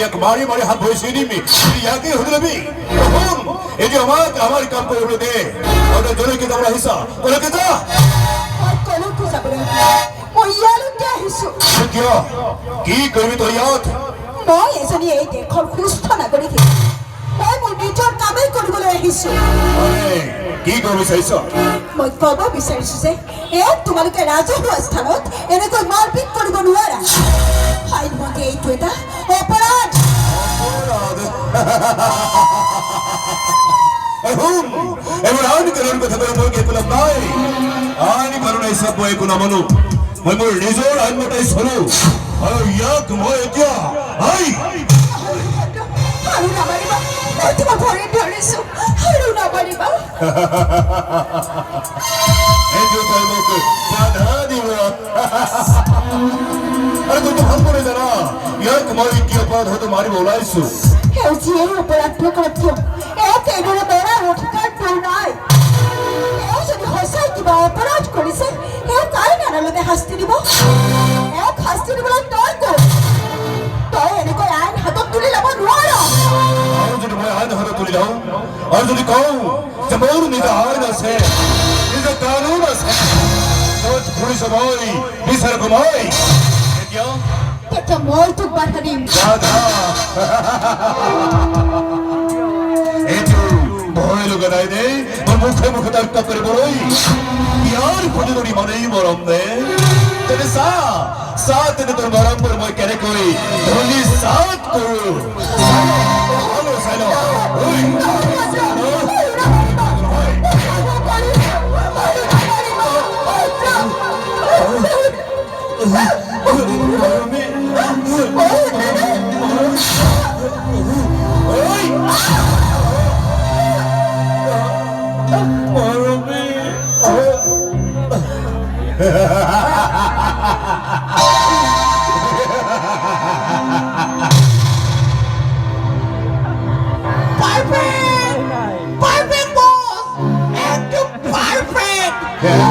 এক মারি মারি হাত বসে নিবি ইয়াকে হতে দেবি তখন এই যে আমার কাম করে বলে দে ওটা জোরে কি তোমরা হিসা বলে কে যা কলকে যাবলে মই ইয়ালকে আহিছো কিয় কি কৰিবি তই ইয়াত মই এজনী এই দেশৰ সুস্থ নাগৰিক মই মোৰ নিজৰ কামেই কৰিবলৈ আহিছো কি কৰিব বিচাৰিছ মই ক'ব বিচাৰিছো যে তোমালোকে ৰাজহুৱা স্থানত এনেকৈ মাৰপিট কৰিব নোৱাৰা আইনমতে এইটো এটা অপৰাধ এবার আইনি কারণ কথা বলে মই কে পেলাম নাই আইনি কারণ এই সব বই কোনো মানু মই মোৰ নিজৰ আইন মতাই চলো আৰু ইয়াক মই এতিয়া আই আৰু নামাৰিবা মই তোমাক ভৰি ধৰিছো আৰু নামাৰিবা এইটো তই মোক বাধা দিব আৰে তুই তো ভাল কৰে জানা ইয়াক মই কি অপৰাধ হতে মাৰিব ওলাইছো যিয়ে অপৰাধ নকৰক কিয় এইদৰে বেৰা অধিকাৰ তোৰ নাই যদি সঁচাই কিবা অপৰাধ কৰিছে আইন আদালতে শাস্তি দিব শাস্তি দিবলৈ তই কোন তই এনেকৈ আইন হাতত তুলি ল'ব নোৱাৰ আৰু যদি মই আইন হাতত তুলি লওঁ আৰু যদি কওঁ যে মোৰ নিজা আইন আছে নিজা কানুন আছে পুলিচ মই বিচাৰক মই তেতিয়া মই তোক বাধা দিম এইটো ভয় লগা নাই দে মোৰ মুখে মুখে তৰ্ক কৰিবলৈ ইয়াৰ প্ৰতি যদি মনেই মৰম দে তেনে চা তেনে তোৰ মৰমবোৰ মই কেনেকৈ ধনী চাত কৰোঁ চাই ল Perfect boss! And you perfect!